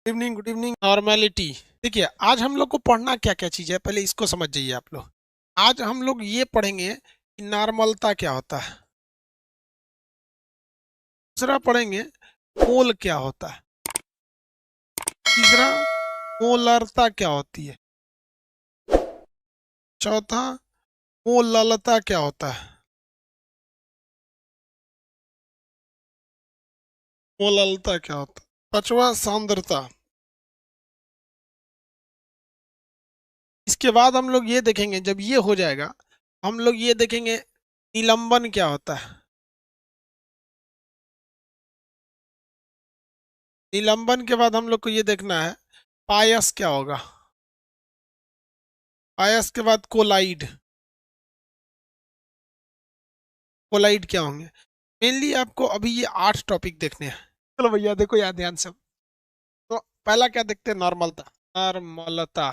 Good evening. Normality. देखिए, आज हम लोग को पढ़ना क्या क्या चीज़ है, पहले इसको समझ जाइए आप लोग। आज हम लोग ये पढ़ेंगे कि नॉर्मलता क्या होता है। दूसरा पढ़ेंगे मोल क्या होता है। तीसरा मोलरता क्या होती है। चौथा मोललता क्या होता है। मोललता क्या होता है। पांचवा सांद्रता। इसके बाद हम लोग ये देखेंगे, जब ये हो जाएगा हम लोग ये देखेंगे निलंबन क्या होता है। निलंबन के बाद हम लोग को ये देखना है पायस क्या होगा। पायस के बाद कोलाइड। कोलाइड क्या होंगे। मेनली आपको अभी ये 8 टॉपिक देखने हैं। चलो भैया देखो यार ध्यान से। तो पहला क्या देखते हैं, नॉर्मलता। नॉर्मलता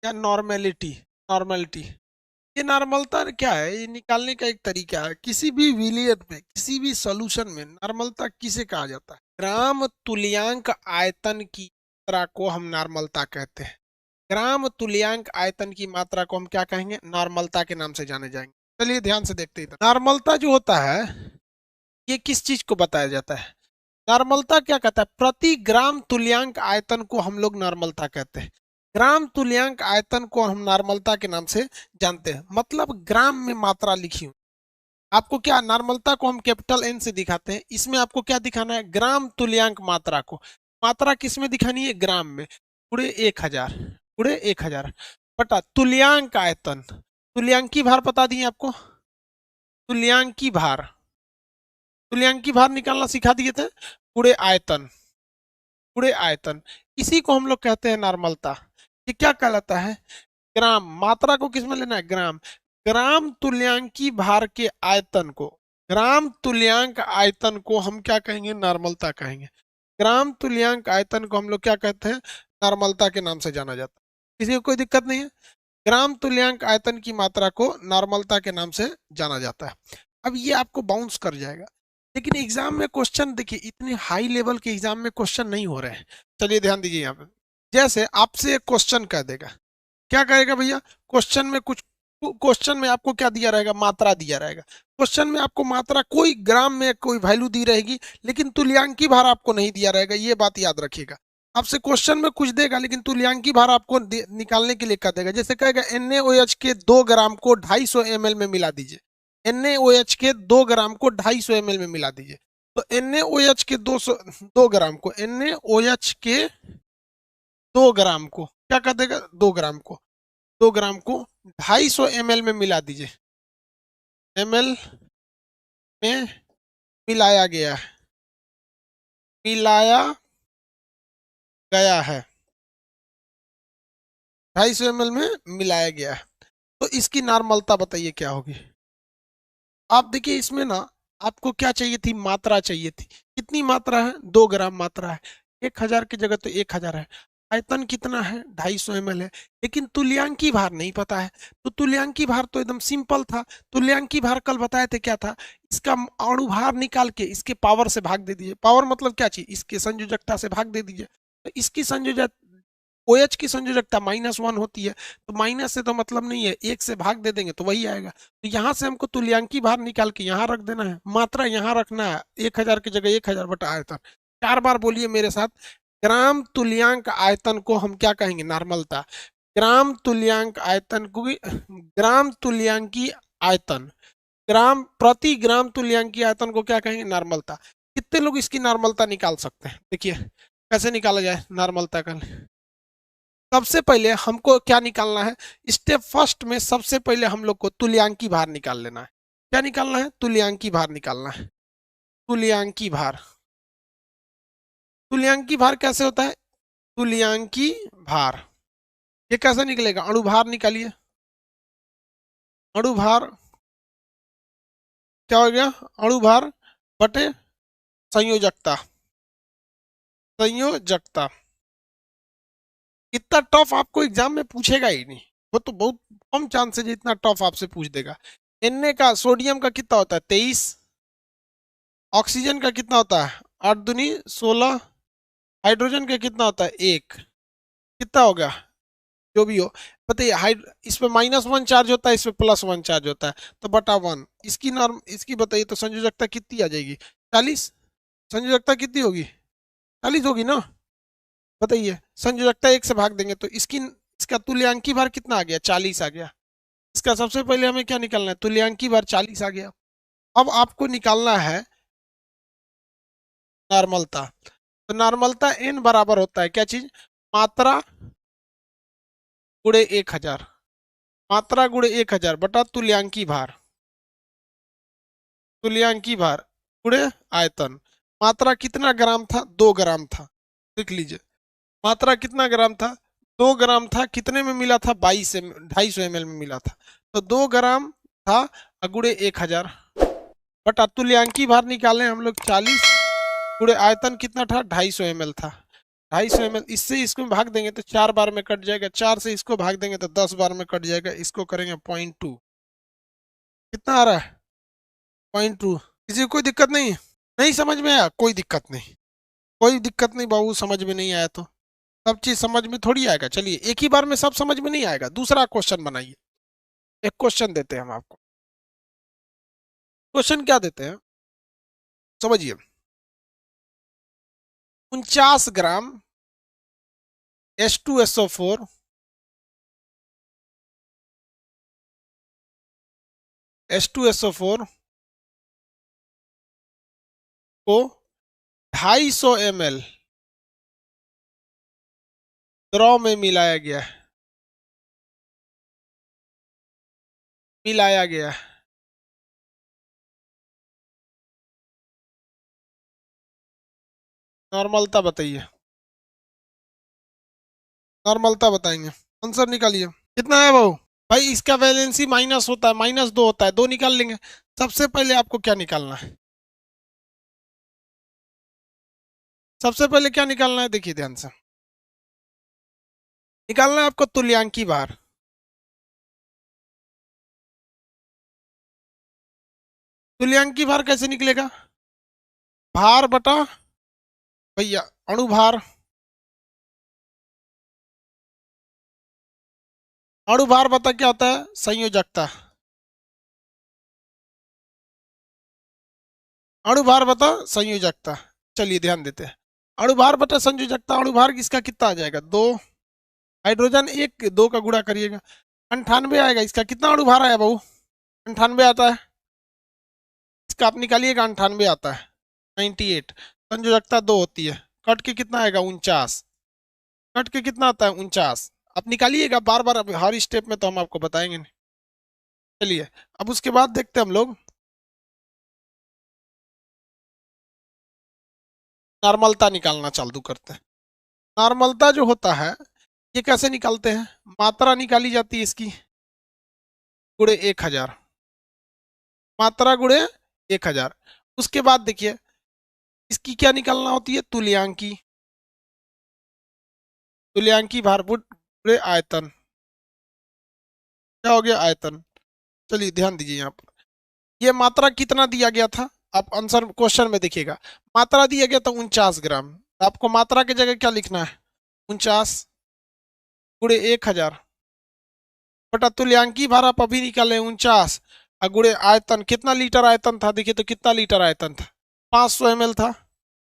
या नॉर्मेलिटी। नॉर्मेलिटी। ये नॉर्मलता क्या है, ये निकालने का एक तरीका है। किसी भी विलियन में, किसी भी सॉल्यूशन में नॉर्मलता किसे कहा जाता है। ग्राम तुल्यांक आयतन की मात्रा को हम नॉर्मलता कहते हैं। ग्राम तुल्यांक आयतन की मात्रा को हम क्या कहेंगे, नॉर्मलता के नाम से जाने जाएंगे। चलिए ध्यान से देखते हैं। नॉर्मलता जो होता है ये किस चीज को बताया जाता है। नॉर्मलता क्या कहता है, प्रति ग्राम तुल्यांक आयतन को हम लोग नॉर्मलता कहते हैं। ग्राम तुल्यांक आयतन को हम नॉर्मलता के नाम से जानते हैं, मतलब ग्राम में मात्रा लिखी हुई। आपको क्या, नॉर्मलता को हम कैपिटल एन से दिखाते हैं, इसमें आपको क्या दिखाना है, ग्राम तुल्यांक मात्रा को। मात्रा किस में दिखानी है, ग्राम में। पूरे 1000, पूरे 1000 बटा तुल्यांक आयतन। तुल्यांकी भार बता दिए आपको। तुल्यांकी भार, तुल्यांकी भार निकालना सिखा दिए थे। पूरे आयतन, पूरे आयतन, इसी को हम लोग कहते हैं नॉर्मलता। ये क्या कहलाता है, ग्राम। मात्रा को किस में लेना है, ग्राम। ग्राम तुल्यांकी भार के आयतन को, ग्राम तुल्यांक आयतन को हम क्या कहेंगे, नॉर्मलता कहेंगे। ग्राम तुल्यांक आयतन को हम लोग क्या कहते हैं, नॉर्मलता के नाम से जाना जाता है। किसी को कोई दिक्कत नहीं है। ग्राम तुल्यांक आयतन की मात्रा को नॉर्मलता के नाम से जाना जाता है। अब ये आपको बाउंस कर जाएगा, लेकिन एग्जाम में क्वेश्चन देखिए इतने हाई लेवल के एग्जाम में क्वेश्चन नहीं हो रहे हैं। चलिए ध्यान दीजिए यहाँ पे। जैसे आपसे एक क्वेश्चन कह देगा, क्या कहेगा भैया, क्वेश्चन में कुछ, क्वेश्चन में आपको क्या दिया रहेगा, मात्रा दिया रहेगा। क्वेश्चन में आपको मात्रा कोई ग्राम में कोई वैल्यू दी रहेगी, लेकिन तुल्यांकी भार आपको नहीं दिया रहेगा, ये बात याद रखिएगा। आपसे क्वेश्चन में कुछ देगा, लेकिन तुल्यांकी भार आपको निकालने के लिए कह देगा। जैसे कहेगा NaOH के 2 ग्राम को 250 ml में मिला दीजिए। NaOH के 2 ग्राम को 250 ml में मिला दीजिए। तो NaOH के 2 ग्राम को, NaOH के 2 ग्राम को क्या कर देगा, 2 ग्राम को, 2 ग्राम को 250 ml में मिला दीजिए। ml में मिलाया गया है, मिलाया गया है, 250 ml में मिलाया गया है। तो इसकी नॉर्मलता बताइए क्या होगी। आप देखिए इसमें ना, आपको क्या चाहिए थी, मात्रा चाहिए थी। कितनी मात्रा है, 2 ग्राम मात्रा है। 1000 की जगह तो 1000 है। आयतन कितना है, 250 ml है। लेकिन तुल्यांकी भार नहीं पता है। तो तुल्यांकी भार तो एकदम सिंपल था। तुल्यांकी भार कल बताए थे क्या था, इसका अणु भार निकाल के इसके पावर से भाग दे दीजिए। पावर मतलब क्या चीज, इसके संयोजकता से भाग दे दीजिए। तो इसकी संयोजक, OH की संयोजकता -1 होती है। तो माइनस से तो मतलब नहीं है, 1 से भाग दे देंगे तो वही आएगा। तो यहाँ से हमको तुल्यांकी भार निकाल के यहाँ रख देना है, मात्रा यहाँ रखना है। 1000 की जगह 1000 बटा आयतन। 4 बार बोलिए मेरे साथ, ग्राम तुल्यांक आयतन को हम क्या कहेंगे, नॉर्मलता। ग्राम तुल्यांक आयतन को, ग्राम तुल्यांकी आयतन, ग्राम प्रति ग्राम तुल्यांकी आयतन को क्या कहेंगे, नॉर्मलता। कितने लोग इसकी नॉर्मलता निकाल सकते हैं, देखिए कैसे निकाला जाए नॉर्मलता का। सबसे पहले हमको क्या निकालना है, स्टेप फर्स्ट में सबसे पहले हम लोग को तुल्यांकी भार निकाल लेना है। क्या निकालना है, तुल्यांकी भार निकालना है। तुल्यांकी भार, तुल्यांकी भार कैसे होता है, तुल्यांकी भार ये कैसे निकलेगा, अणुभार निकालिए। अणुभार क्या हो गया, अणुभार बटे संयोजकता, संयोजकता। इतना टफ आपको एग्जाम में पूछेगा ही नहीं, वो तो बहुत कम चांस है जो इतना टफ आपसे पूछ देगा। Na का, सोडियम का कितना होता है, 23। ऑक्सीजन का कितना होता है, 8 दूनी 16, हाइड्रोजन का कितना होता है? एक। कितना होगा जो भी हो, बताइए। इस पे -1 चार्ज होता है, इस पे +1 चार्ज होता है, तो बटा 1। इसकी नॉर्म, इसकी बताइए तो संयोजकता कितनी आ जाएगी? 40। संयोजकता कितनी होगी? 40 होगी ना? बताइए, संयोजकता 1 से भाग देंगे तो इसकी, इसका तुल्यांकी भार कितना आ गया? 40 आ गया। इसका सबसे पहले हमें क्या निकालना है? तुल्यांकी भार 40 आ गया। अब आपको निकालना है नॉर्मलता। तो नॉर्मलता n बराबर होता है क्या चीज? मात्रा गुणे 1000। मात्रा गुणे 1000 बटा तुल्यांकी भार। तुल्यांकी भार गुणे आयतन। मात्रा कितना ग्राम था? 2 ग्राम था। लिख लीजिए, मात्रा कितना ग्राम था? 2 ग्राम था। कितने में मिला था? 250 ml में मिला था। तो 2 ग्राम था गुणे 1000 बटा तुल्यांकी भार निकाले हम लोग 40 गुणे आयतन कितना था? 250 ml था। 250 ml, इससे इसको भाग देंगे तो 4 बार में कट जाएगा, 4 से इसको भाग देंगे तो 10 बार में कट जाएगा। इसको करेंगे 0.2। कितना आ रहा है? 0.2। किसी को कोई दिक्कत नहीं? नहीं समझ में आया? कोई दिक्कत नहीं, कोई दिक्कत नहीं बाबू। समझ में नहीं आया तो सब चीज समझ में थोड़ी आएगा। चलिए, एक ही बार में सब समझ में नहीं आएगा। दूसरा क्वेश्चन बनाइए। एक क्वेश्चन देते हैं हम आपको। क्वेश्चन क्या देते हैं समझिए। 49 ग्राम H2SO4 H2SO4 को 250 ml द्रव में मिलाया गया है। मिलाया गया है। नॉर्मलता बताइए। नॉर्मलता बताएंगे, आंसर निकालिए। कितना है वो? भाई इसका वैलेंसी माइनस होता है, -2 होता है, 2 निकाल लेंगे। सबसे पहले आपको क्या निकालना है? सबसे पहले क्या निकालना है? देखिए ध्यान से, निकालना है आपको तुल्यांकी भार। तुल्यांकी भार कैसे निकलेगा? भार बटा भैया अणुभार। अणुभार बता क्या होता है? संयोजकता। अणुभार बता संयोजकता। चलिए ध्यान देते हैं। अणुभार बटा संयोजकता। अणुभार इसका कितना आ जाएगा? 2। हाइड्रोजन 1, 2 का गुणा करिएगा 98 आएगा। इसका कितना अणुभार आया बहू? 98 आता है। इसका आप निकालिएगा, 98 आता है। 98। संयोजकता 2 होती है। कट के कितना आएगा? 49। कट के कितना आता है? 49। आप निकालिएगा बार बार, हर स्टेप में तो हम आपको बताएंगे नहीं। चलिए, अब उसके बाद देखते हैं हम लोग नॉर्मलता निकालना चालू करते हैं। नॉर्मलता जो होता है ये कैसे निकालते हैं? मात्रा निकाली जाती है इसकी गुणे 1000। मात्रा गुणे 1000। उसके बाद देखिए इसकी क्या निकालना होती है? तुल्यांकी। तुल्यांकी भार गुणे आयतन। क्या हो गया? आयतन। चलिए ध्यान दीजिए यहाँ पर, ये मात्रा कितना दिया गया था? आप आंसर क्वेश्चन में देखिएगा, मात्रा दिया गया था 49 ग्राम। तो आपको मात्रा की जगह क्या लिखना है? 49 गुणे 1000 बटा तुल्यांकी भार आप अभी निकाले 49 और गुणे आयतन। कितना लीटर आयतन था? देखिए तो कितना लीटर आयतन था? 500 ml था।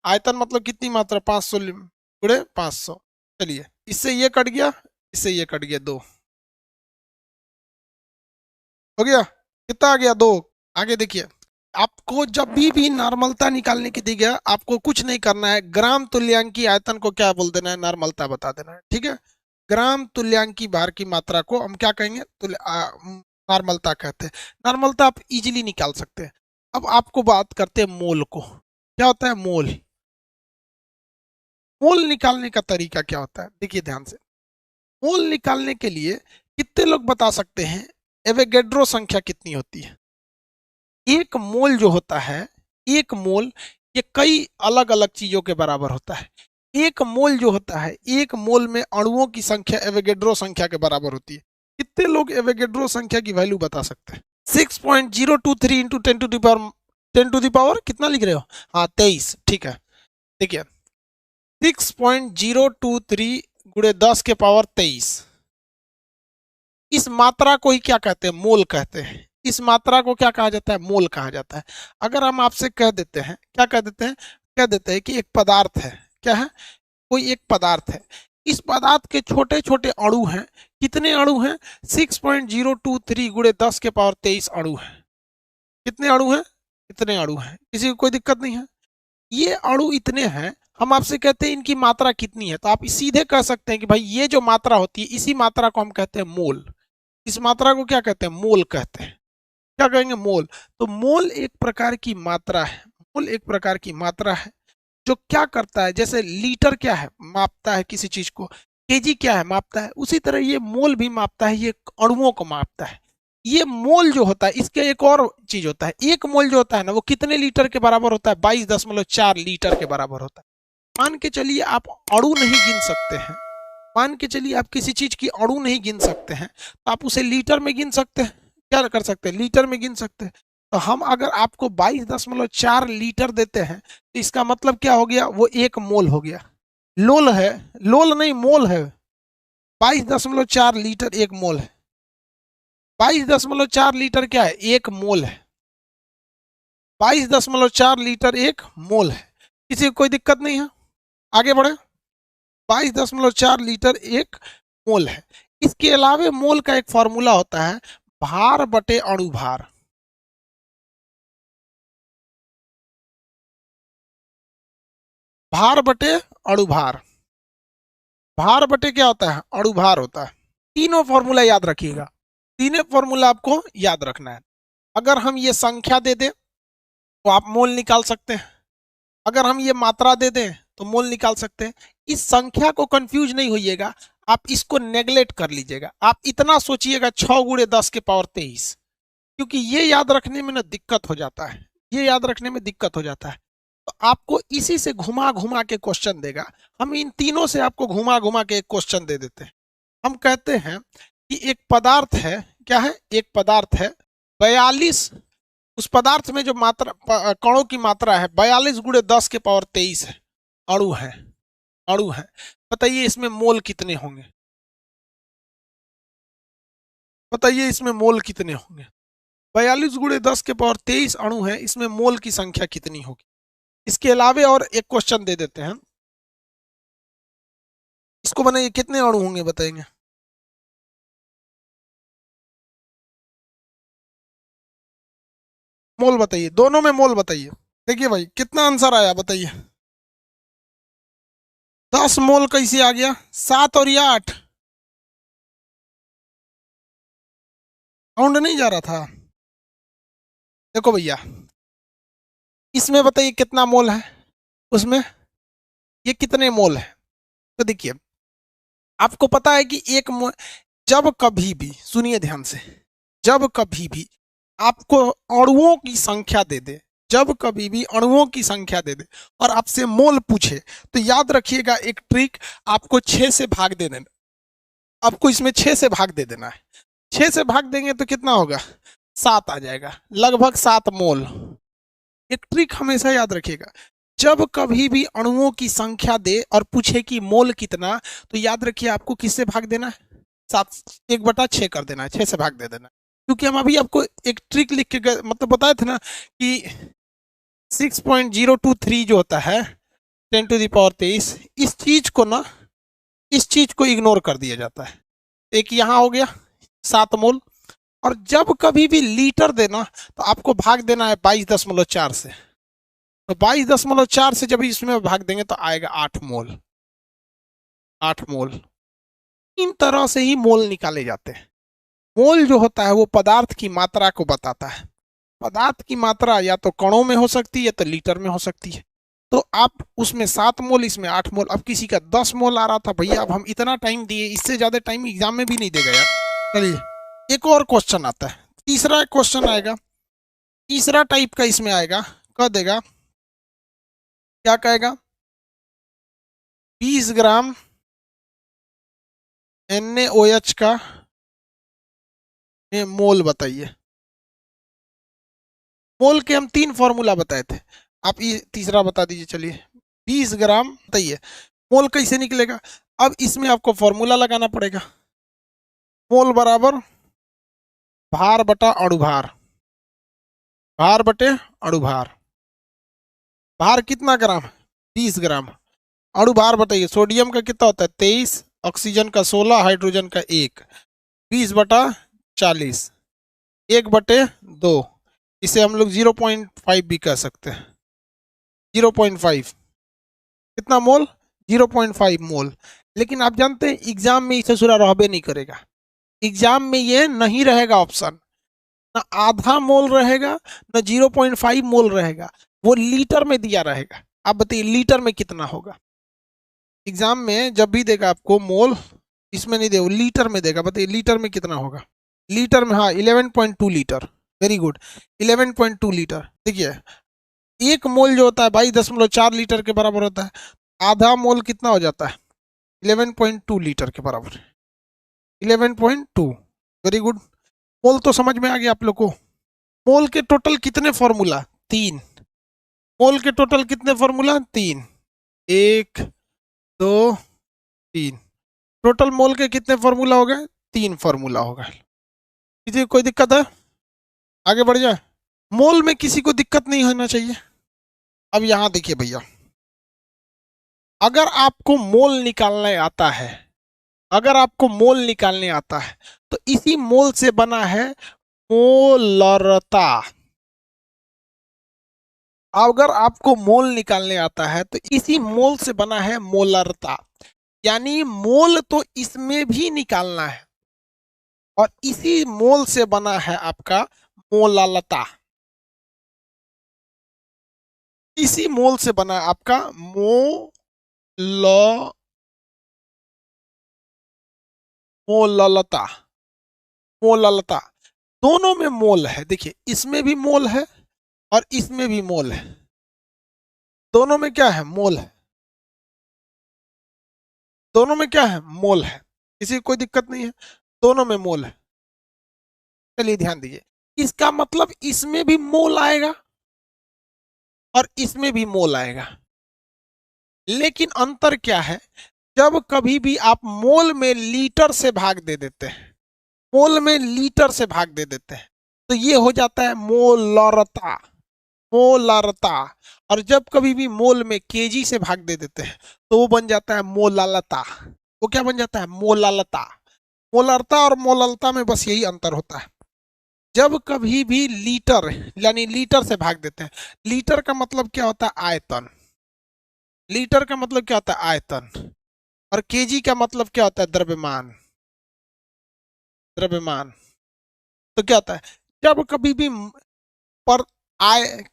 आयतन मतलब कितनी मात्रा? 500 गुणे 500। चलिए, इससे ये कट गया, इससे ये कट गया, 2 हो गया। कितना आ गया? 2। आगे देखिए, आपको जब भी नॉर्मलता निकालने की दी गया, आपको कुछ नहीं करना है। ग्राम तुल्यांकी आयतन को क्या बोल देना है? नॉर्मलता बता देना है। ठीक है, ग्राम तुल्यांकी भार की मात्रा को हम क्या कहेंगे? नॉर्मलता कहते हैं। नॉर्मलता आप इजीली निकाल सकते हैं। अब आपको बात करते हैं मोल को। क्या होता है मोल? मोल निकालने का तरीका क्या होता है? देखिए ध्यान से, मोल निकालने के लिए कितने लोग बता सकते हैं एवोगैड्रो संख्या कितनी होती है? एक मोल जो होता है, एक मोल ये कई अलग अलग चीजों के बराबर होता है। एक मोल जो होता है, एक मोल में अणुओं की संख्या एवोगैड्रो संख्या के बराबर होती है। कितने लोग एवोगैड्रो संख्या की वैल्यू बता सकते हैं? 6.023 इंटू 10 टू द पावर कितना लिख रहे हो? हाँ 23। ठीक है, देखिए 6.023 गुणे 10 के पावर 23। इस मात्रा को ही क्या कहते हैं? मोल कहते हैं। इस मात्रा को क्या कहा जाता है? मोल कहा जाता है। अगर हम आपसे कह देते हैं, क्या कह देते हैं? कह देते हैं कि एक पदार्थ है, क्या है? कोई एक पदार्थ है, इस पदार्थ के छोटे छोटे अणु हैं। कितने अणु हैं? 6.023 गुणे 10 के पावर 23 अणु हैं। कितने अणु हैं? इतने अणु हैं। किसी को कोई दिक्कत नहीं है? ये अणु इतने हैं, हम आपसे कहते हैं इनकी मात्रा कितनी है, तो आप सीधे कह सकते हैं कि भाई ये जो मात्रा होती है, इसी मात्रा को हम कहते हैं मोल। इस मात्रा को क्या कहते हैं? मोल कहते हैं। क्या कहेंगे? मोल। तो मोल एक प्रकार की मात्रा है। मोल एक प्रकार की मात्रा है जो क्या करता है, जैसे लीटर क्या है? मापता है किसी चीज को। केजी क्या है? मापता है। उसी तरह ये मोल भी मापता है, ये अणुओं को मापता है। ये मोल जो होता है, इसके एक और चीज होता है। एक मोल जो होता है ना, वो कितने लीटर के बराबर होता है? 22.4 लीटर के बराबर होता है। मान के चलिए आप अणु नहीं गिन सकते हैं, मान के चलिए आप किसी चीज की अणु नहीं गिन सकते हैं, तो आप उसे लीटर में गिन सकते हैं। क्या कर सकते हैं? लीटर में गिन सकते हैं। तो हम अगर आपको 22.4 लीटर देते हैं, तो इसका मतलब क्या हो गया? वो एक मोल हो गया। लोल है, लोल नहीं मोल है। 22.4 लीटर एक मोल है। 22.4 लीटर क्या है? एक मोल है। 22.4 लीटर एक मोल है। किसी को कोई दिक्कत नहीं है? आगे बढ़े। 22.4 लीटर एक मोल है। इसके अलावे मोल का एक फॉर्मूला होता है, भार बटे अणुभार। भार बटे अणुभार। भार बटे क्या होता है? अणुभार होता है। तीनों फॉर्मूला याद रखिएगा, तीनों फॉर्मूला आपको याद रखना है। अगर हम ये संख्या दे दें तो आप मोल निकाल सकते हैं। अगर हम ये मात्रा दे दें तो मोल निकाल सकते हैं। इस संख्या को कंफ्यूज नहीं होइएगा, आप इसको नेगलेक्ट कर लीजिएगा। आप इतना सोचिएगा 6 गुणे 10 के पावर 23, क्योंकि ये याद रखने में ना दिक्कत हो जाता है, ये याद रखने में दिक्कत हो जाता है। तो आपको इसी से घुमा घुमा के क्वेश्चन देगा। हम इन तीनों से आपको घुमा घुमा के एक क्वेश्चन दे देते हैं। हम कहते हैं कि एक पदार्थ है, क्या है? एक पदार्थ है 42, उस पदार्थ में जो मात्रा कणों की मात्रा है 42 गुणे 10 के पावर 23 है। अणु है, अणु है। बताइए इसमें मोल कितने होंगे? बताइए इसमें मोल कितने होंगे? 42 गुणे 10 के पावर 23 अणु है, इसमें मोल की संख्या कितनी होगी? इसके अलावे और एक क्वेश्चन दे देते हैं, इसको बनाइए। कितने अणु होंगे बताएंगे? मोल बताइए, दोनों में मोल बताइए। देखिए भाई कितना आंसर आया बताइए। 10 मोल कैसे आ गया? 7 और ये 8, काउंट नहीं जा रहा था। देखो भैया, इसमें बताइए कितना मोल है, उसमें ये कितने मोल है? तो देखिए, आपको पता है कि एक मोल, जब कभी भी सुनिए ध्यान से, जब कभी भी आपको अणुओं की संख्या दे दे, जब कभी भी अणुओं की संख्या दे दे और आपसे मोल पूछे, तो याद रखिएगा एक ट्रिक, आपको 6 से भाग दे देना। आपको इसमें 6 से भाग दे देना है। 6 से भाग देंगे तो कितना होगा? 7 आ जाएगा, लगभग 7 मोल। एक ट्रिक हमेशा याद रखिएगा, जब कभी भी अणुओं की संख्या दे और पूछे कि मोल कितना, तो याद रखिए आपको किससे भाग देना है? 7, 1/6 कर देना है, 6 से भाग दे देना है। क्योंकि हम अभी आपको एक ट्रिक लिख के मतलब बताए थे ना कि 6.023 जो होता है 10⁻23, इस चीज को ना, इस चीज को इग्नोर कर दिया जाता है। एक यहाँ हो गया 7 मोल, और जब कभी भी लीटर देना तो आपको भाग देना है 22.4 से। तो 22.4 से जब इसमें भाग देंगे तो आएगा 8 मोल। 8 मोल। इन तरह से ही मोल निकाले जाते हैं। मोल जो होता है वो पदार्थ की मात्रा को बताता है। पदार्थ की मात्रा या तो कणों में हो सकती है या तो लीटर में हो सकती है। तो आप उसमें 7 मोल, इसमें 8 मोल। अब किसी का 10 मोल आ रहा था, भैया अब हम इतना टाइम दिए, इससे ज्यादा टाइम एग्जाम में भी नहीं देगा यार। चलिए एक और क्वेश्चन आता है, तीसरा क्वेश्चन आएगा, तीसरा टाइप का इसमें आएगा। कह देगा, क्या कहेगा? 20 ग्राम NaOH का मोल बताइए। मोल के हम 3 फॉर्मूला बताए थे, आप ये तीसरा बता दीजिए। चलिए 20 ग्राम बताइए, मोल कैसे निकलेगा? अब इसमें आपको फॉर्मूला लगाना पड़ेगा। मोल बराबर भार बटा अणुभार, भार बटे अणुभार। भार कितना ग्राम? 20 ग्राम। अणुभार बताइए, सोडियम का कितना होता है? 23, ऑक्सीजन का 16, हाइड्रोजन का 1। 20/40, 1/2। इसे हम लोग 0.5 भी कह सकते हैं। 0.5 कितना मोल? 0.5 मोल। लेकिन आप जानते हैं एग्जाम में इसे सुरा रहबे नहीं करेगा। एग्जाम में ये नहीं रहेगा ऑप्शन, ना आधा मोल रहेगा ना 0.5 मोल रहेगा, वो लीटर में दिया रहेगा। आप बताइए लीटर में कितना होगा? एग्जाम में जब भी देगा आपको मोल, इसमें नहीं देगा, लीटर में देगा। बताइए लीटर में कितना होगा? लीटर में, हाँ, 11.2 लीटर। Very good, 11.2 litre. देखिए एक मोल जो होता है भाई 10.4 लीटर के बराबर होता है। आधा मोल कितना हो जाता है? 11.2 लीटर के बराबर। 11.2। Very good. मोल तो समझ में आ गया आप लोग को। मोल के टोटल कितने फॉर्मूला? 3। मोल के टोटल कितने फॉर्मूला? 3। 1, 2, 3। टोटल मोल के कितने फॉर्मूला हो गए? 3 फॉर्मूला हो गए। किसी को कोई दिक्कत है? आगे बढ़ जाए। मोल में किसी को दिक्कत नहीं होना चाहिए। अब यहां देखिए भैया, अगर आपको मोल निकालने आता है, अगर आपको मोल निकालने आता है तो इसी मोल से बना है मोलरता। अगर आपको मोल निकालने आता है तो इसी मोल से बना है मोलरता। यानी मोल तो इसमें भी निकालना है और इसी मोल से बना है आपका मोलालता। इसी मोल से बना है आपका मोललता। मोललता दोनों में मोल है। देखिए इसमें भी मोल है और इसमें भी मोल है। दोनों में क्या है? मोल है। दोनों में क्या है? मोल है। किसी को कोई दिक्कत नहीं है, दोनों में मोल है। चलिए ध्यान दीजिए, इसका मतलब इसमें भी मोल आएगा और इसमें भी मोल आएगा। लेकिन अंतर क्या है? जब कभी भी आप मोल में लीटर से भाग दे देते हैं, मोल में लीटर से भाग दे देते हैं तो ये हो जाता है मोलरता। मोलरता। और जब कभी भी मोल में केजी से भाग दे देते हैं तो वो बन जाता है मोलालता। वो क्या बन जाता है? मोलालता। मोलरता और मोललता में बस यही अंतर होता है। जब कभी भी लीटर यानी लीटर से भाग देते हैं, लीटर का मतलब क्या होता है? आयतन। लीटर का मतलब क्या होता है? आयतन। और केजी का मतलब क्या होता है? द्रव्यमान। द्रव्यमान। तो क्या होता है? जब कभी भी पर आय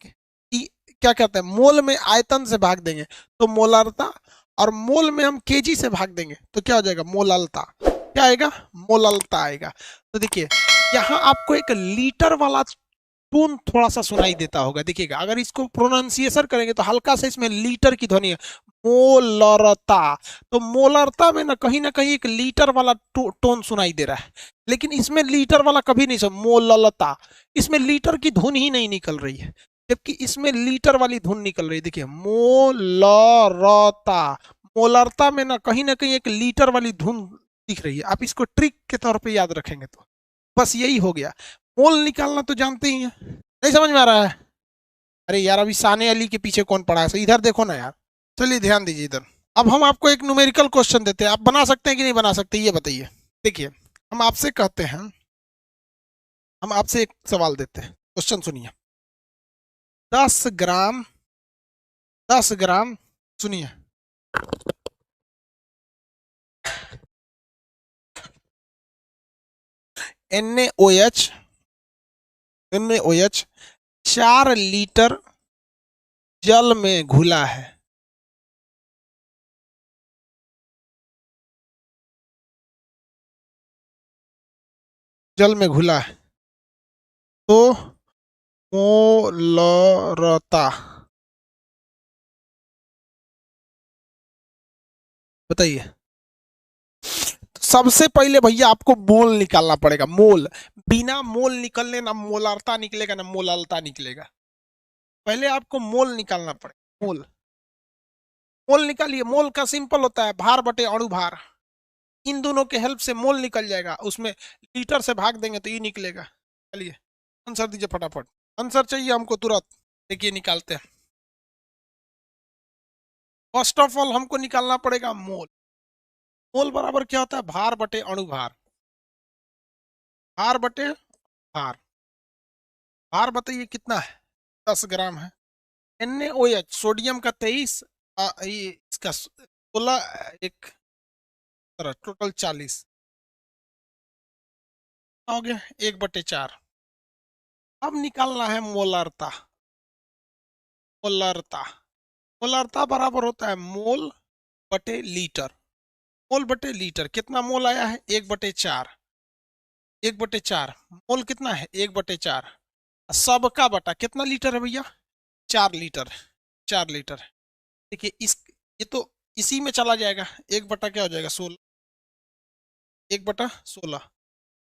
क्या कहते हैं, मोल में आयतन से भाग देंगे तो मोलारता, और मोल में हम केजी से भाग देंगे तो क्या हो जाएगा? मोललता। क्या आएगा? मोललता आएगा। तो देखिए यहाँ आपको एक लीटर वाला टोन थोड़ा सा सुनाई देता होगा। देखिएगा अगर इसको प्रोनाउंसिएशन करेंगे तो हल्का सा इसमें लीटर की ध्वनि है, मोलरता। तो मोलरता में ना कहीं एक लीटर वाला टोन सुनाई दे रहा है, लेकिन इसमें लीटर वाला कभी नहीं सुन। मोललता, इसमें लीटर की धुन ही नहीं निकल रही है, जबकि इसमें लीटर वाली धुन निकल रही है। देखिए मोलरता, मोलरता में ना कहीं एक लीटर वाली धुन दिख रही है। आप इसको ट्रिक के तौर पे याद रखेंगे तो बस यही हो गया। मोल निकालना तो जानते ही हैं, नहीं समझ में आ रहा है? अरे यार अभी साने अली के पीछे कौन पड़ा है? सो इधर देखो ना यार। चलिए ध्यान दीजिए इधर। अब हम आपको एक न्यूमेरिकल क्वेश्चन देते हैं, आप बना सकते हैं कि नहीं बना सकते ये बताइए। देखिए हम आपसे कहते हैं, हम आपसे एक सवाल देते हैं, क्वेश्चन सुनिए। 10 ग्राम, 10 ग्राम, सुनिए, NaOH, NaOH 4 लीटर जल में घुला है। जल में घुला है तो मोलरता बताइए। सबसे पहले भैया आपको मोल निकालना पड़ेगा। मोल, बिना मोल निकलने ना मोलारता निकलेगा ना मोलालता निकलेगा। पहले आपको मोल निकालना पड़ेगा। मोल, मोल निकालिए। मोल का सिंपल होता है भार बटे अणु भार। इन दोनों के हेल्प से मोल निकल जाएगा, उसमें लीटर से भाग देंगे तो ये निकलेगा। चलिए आंसर दीजिए फटाफट। आंसर चाहिए हमको तुरंत। देखिए निकालते हैं। फर्स्ट ऑफ ऑल हमको निकालना पड़ेगा मोल। मोल बराबर क्या होता है? भार बटे अणुभार। भार बटे भार। भार बताइए कितना है? 10 ग्राम है। NaOH सोडियम का 23, इसका 16, एक तरह टोटल 40 हो गया, 1/4। अब निकालना है मोलरता। मोलरता। मोलरता बराबर होता है मोल बटे लीटर। मोल बटे लीटर, कितना मोल आया है? 1/4। 1/4 मोल कितना है? 1/4। सबका बटा कितना लीटर है भैया? 4 लीटर। 4 लीटर। देखिए इस, ये तो इसी में चला जाएगा। 1 बटा क्या हो जाएगा? 16। 1/16।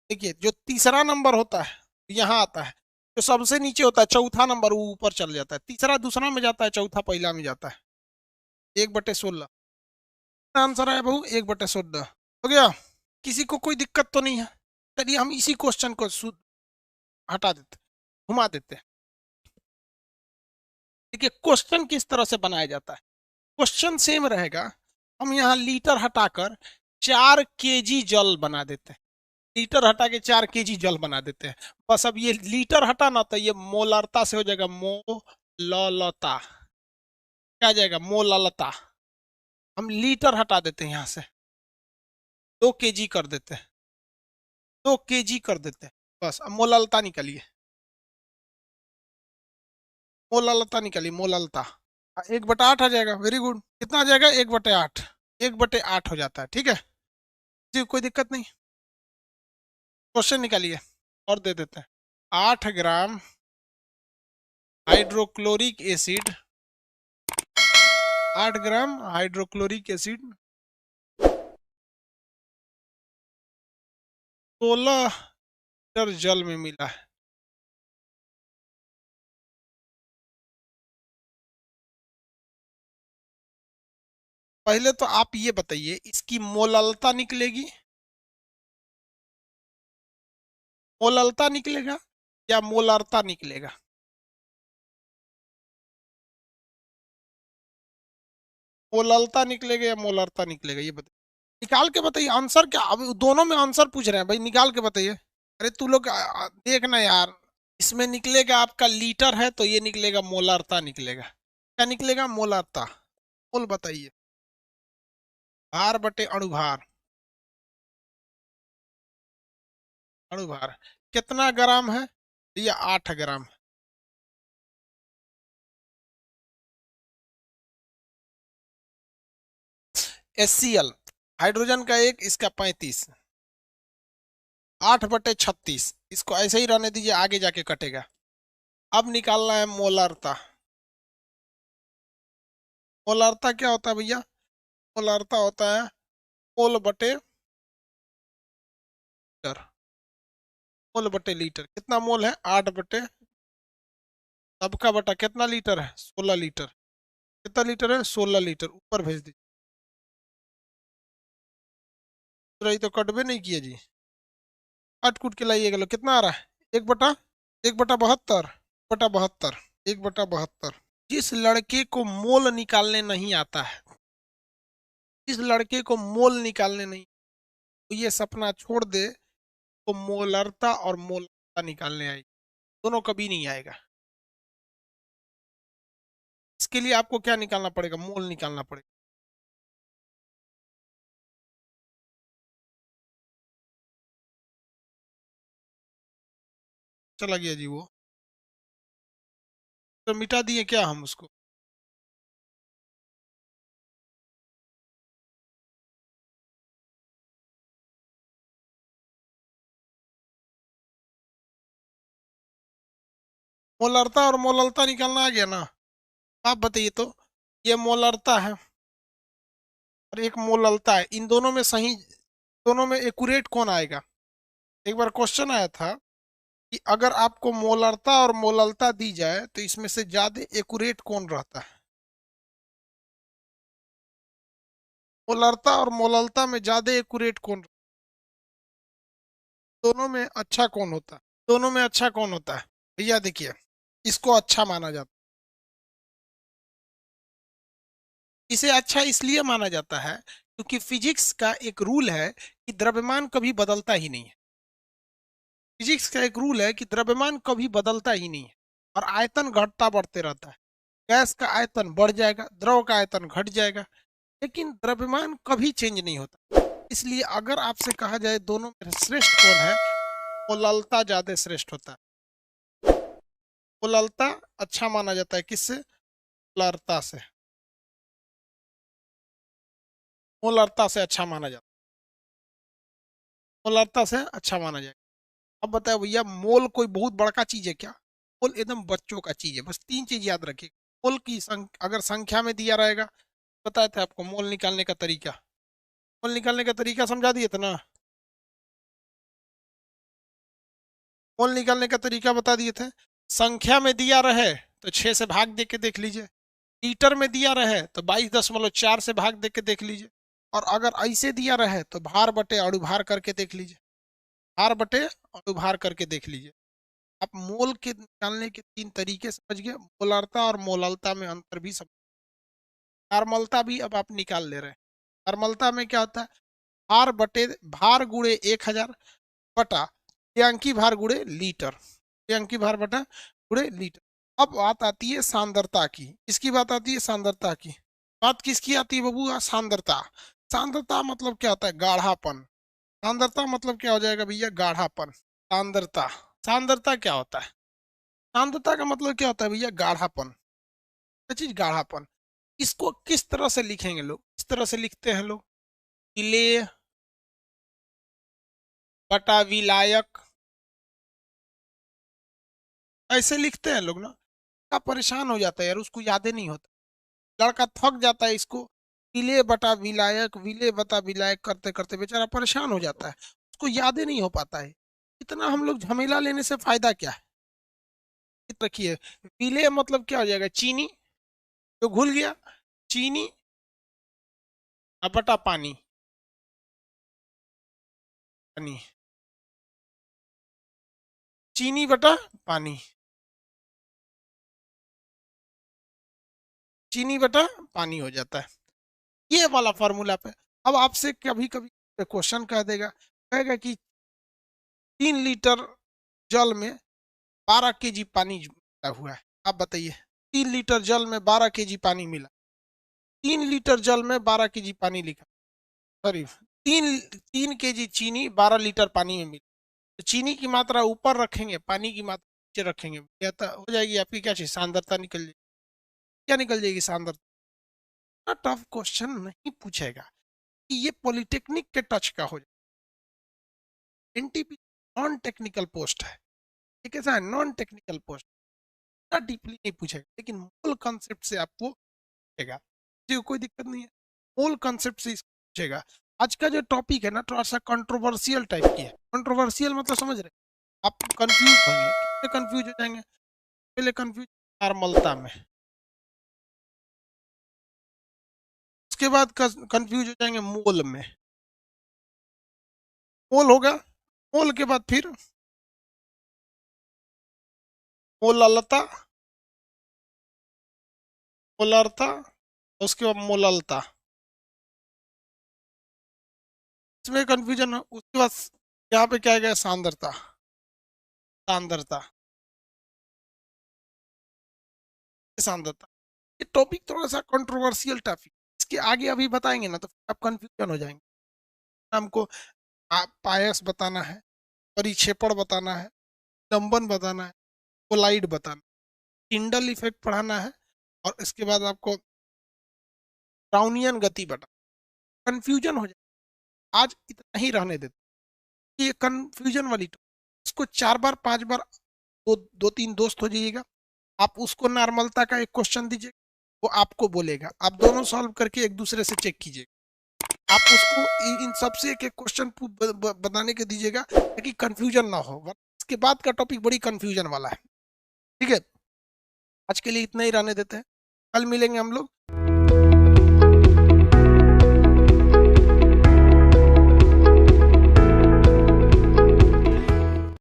देखिए जो तीसरा नंबर होता है यहाँ आता है, जो सबसे नीचे होता है चौथा नंबर वो ऊपर चल जाता है, तीसरा दूसरा में जाता है, चौथा पहला में जाता है। 1/16 आंसर है बहू, 1/16 हो गया। किसी को कोई दिक्कत तो नहीं है? चलिए हम इसी क्वेश्चन को हटा देते, घुमा देते। देखिए क्वेश्चन किस तरह से बनाया जाता है। क्वेश्चन सेम रहेगा। हम यहाँ लीटर हटाकर 4 kg जल बना देते हैं। लीटर हटा के 4 kg जल बना देते हैं। बस अब ये लीटर हटा ना तो ये मोलरता से हो जाएगा मोललता। क्या आ जाएगा? मोललता। हम लीटर हटा देते हैं यहाँ से, 2 kg कर देते हैं। 2 kg कर देते हैं। बस अब मोललता निकालिए। मोललता निकालिए, मोललता। 1/8 आ जाएगा। Very good. कितना आ जाएगा? 1/8। 1/8 हो जाता है। ठीक है जी, कोई दिक्कत नहीं। क्वेश्चन निकालिए और दे देते हैं। 8 ग्राम हाइड्रोक्लोरिक एसिड। 8 ग्राम हाइड्रोक्लोरिक एसिड 16 लीटर जल में मिला है। पहले तो आप ये बताइए इसकी मोललता निकलेगी, मोललता निकलेगा या मोलरता निकलेगा? मोललता निकलेगा या मोलरता निकलेगा, ये बताइए। निकाल के बताइए आंसर। क्या अब दोनों में आंसर पूछ रहे हैं भाई, निकाल के बताइए। अरे तू लोग देखना यार। इसमें निकलेगा आपका लीटर है तो ये निकलेगा मोलरता निकलेगा। क्या निकलेगा? मोलरता। मोल बताइए। भार बटे अणुभार। अणुभार कितना ग्राम है? ये 8 ग्राम। HCl हाइड्रोजन का 1, इसका 35। 8/36। इसको ऐसे ही रहने दीजिए, आगे जाके कटेगा। अब निकालना है मोलरता। मोलरता क्या होता है भैया? मोलरता होता है मोल बटे लीटर। मोल बटे लीटर। कितना मोल है? 8 बटे, सबका बटा कितना लीटर है? 16 लीटर। कितना लीटर है? 16 लीटर। ऊपर भेज दीजिए। रही तो कटबे नहीं किया जी। काट कूट के लाइएगा। लो कितना आ रहा है? 1/72। 1/72। 1/72। जिस लड़के को मोल निकालने नहीं आता है, जिस लड़के को मोल निकालने नहीं, तो ये सपना छोड़ दे तो मोलरता और मोलरता निकालने आएगी, दोनों कभी नहीं आएगा। इसके लिए आपको क्या निकालना पड़ेगा? मोल निकालना पड़ेगा। चला गया जी वो। तो मिटा दिए क्या हम उसको? मोलरता और मोललता निकालना आ गया ना? आप बताइए तो। ये मोलरता है और एक मोललता है, इन दोनों में सही, दोनों में एक्यूरेट कौन आएगा? एक बार क्वेश्चन आया था कि अगर आपको मोलरता और मोललता दी जाए तो इसमें से ज्यादा एक्यूरेट कौन रहता है? मोलरता और मोललता में ज्यादा एक्यूरेट कौन, दोनों में अच्छा कौन होता है, दोनों में अच्छा कौन होता है? भैया देखिए, इसको अच्छा माना जाता है, इसे अच्छा इसलिए माना जाता है क्योंकि फिजिक्स का एक रूल है कि द्रव्यमान कभी बदलता ही नहीं है। फिजिक्स का एक रूल है कि द्रव्यमान कभी बदलता ही नहीं है और आयतन घटता बढ़ते रहता है। गैस का आयतन बढ़ जाएगा, द्रव का आयतन घट जाएगा, लेकिन द्रव्यमान कभी चेंज नहीं होता। इसलिए अगर आपसे कहा जाए दोनों में श्रेष्ठ कौन है, मोललता ज्यादा श्रेष्ठ होता है। मोललता अच्छा माना जाता है किससे? मोलरता से। मोलरता से अच्छा माना जाता है, मोलरता से अच्छा माना जाएगा। अब बताओ भैया, मोल कोई बहुत बड़का चीज है क्या? मोल एकदम बच्चों का चीज है, बस तीन चीज याद रखिए। मोल की अगर संख्या में दिया रहेगा, बताया था आपको मोल निकालने का तरीका, मोल निकालने का तरीका समझा दिए थे ना, मोल निकालने का तरीका बता दिए थे। संख्या में दिया रहे तो 6 से भाग दे के देख लीजिए, लीटर में दिया रहे तो 22.4 से भाग दे के देख लीजिए, और अगर ऐसे दिया रहे तो भार बटे अणुभार करके देख लीजिए, भार बटे अणुभार करके देख लीजिए। आप मोल के निकालने के तीन तरीके समझ गए, मोलरता और मोललता में अंतर भी समझ। नॉर्मलता भी अब आप निकाल ले रहे हैं। नॉर्मलता में क्या होता है? भार बटे भार गुणे 1000 बटा यांकी भार गुणे लीटर, यांकी भार बटा गुणे लीटर। अब बात आती है सांद्रता की, इसकी बात आती है सांद्रता की। बात किसकी आती है बाबू? सांद्रता। सांद्रता मतलब क्या होता है? गाढ़ापन। सांद्रता मतलब क्या हो जाएगा भैया? गाढ़ापन। सांद्रता, सांद्रता क्या होता है? सांद्रता का मतलब क्या होता है भैया? गाढ़ापन। क्या चीज? गाढ़ापन। इसको किस तरह से लिखेंगे लोग? इस तरह से लिखते हैं लोग, विलेय बटा विलायक, ऐसे लिखते हैं लोग ना। क्या परेशान हो जाता है यार, उसको याद ही नहीं होता, लड़का थक जाता है इसको विलेय बटा विलायक, विलेय बटा विलायक करते करते बेचारा परेशान हो जाता है, उसको याद ही नहीं हो पाता है। इतना हम लोग झमेला लेने से फायदा क्या है? रखिए, विलेय मतलब क्या हो जाएगा? चीनी, जो घुल गया, चीनी और बटा पानी, पानी, चीनी बटा पानी, चीनी बटा पानी हो जाता है, ये वाला फॉर्मूला पे। अब आपसे कभी कभी क्वेश्चन कह देगा, कहेगा कि 3 लीटर जल में 12 kg पानी मिला हुआ है, आप बताइए। 3 लीटर जल में 12 kg पानी मिला, 3 लीटर जल में 12 kg पानी लिखा, सॉरी, 3 3 kg चीनी 12 लीटर पानी में मिला। तो चीनी की मात्रा ऊपर रखेंगे, पानी की मात्रा नीचे रखेंगे, क्या हो जाएगी आपकी? क्या चीज? सांद्रता निकल जाएगी। क्या निकल जाएगी? सांद्रता। टफ क्वेश्चन नहीं पूछेगा कि ये पॉलिटेक्निक के टच का हो जाए। एनटीपी नॉन टेक्निकल पोस्ट है, ये कैसा है? नॉन टेक्निकल पोस्ट, इतना डीपली नहीं पूछेगा, लेकिन मूल कॉन्सेप्ट से आपको पूछेगा, जी कोई दिक्कत नहीं है, मूल कॉन्सेप्ट से इसको पूछेगा। आज का जो टॉपिक है ना, थोड़ा सा कंट्रोवर्शियल टाइप की है। कंट्रोवर्शियल मतलब समझ रहे? आप कंफ्यूज होंगे, कितने कंफ्यूज हो जाएंगे? पहले कंफ्यूज नॉर्मलता में, उसके बाद कंफ्यूज हो जाएंगे मोल में, मोल होगा, मोल के बाद फिर मोललता, मोलरता, उसके बाद मोललता, इसमें कंफ्यूजन हो। उसके बाद यहाँ पे क्या गया? सांद्रता, सांद्रता, सांद्रता। ये टॉपिक थोड़ा सा कंट्रोवर्शियल टॉपिक, इसके आगे अभी बताएंगे ना तो आप कंफ्यूजन हो जाएंगे। हमको पायस बताना है, परिक्षेपण बताना है, लंबन बताना है, कोलाइड बताना, टिंडल इफेक्ट पढ़ाना है, और इसके बाद आपको ब्राउनियन गति बता, कंफ्यूजन हो जाए। आज इतना ही रहने देते, ये कंफ्यूजन वाली इसको 4 बार 5 बार, दो तीन दोस्त हो जाइएगा, आप उसको नॉर्मलता का एक क्वेश्चन दीजिए, वो आपको बोलेगा, आप दोनों सॉल्व करके एक दूसरे से चेक कीजिएगा। आप उसको इन सबसे एक एक क्वेश्चन बनाने के दीजिएगा ताकि कंफ्यूजन ना हो, इसके बाद का टॉपिक बड़ी कंफ्यूजन वाला है। ठीक है, आज के लिए इतना ही रहने देते हैं, कल मिलेंगे हम लोग।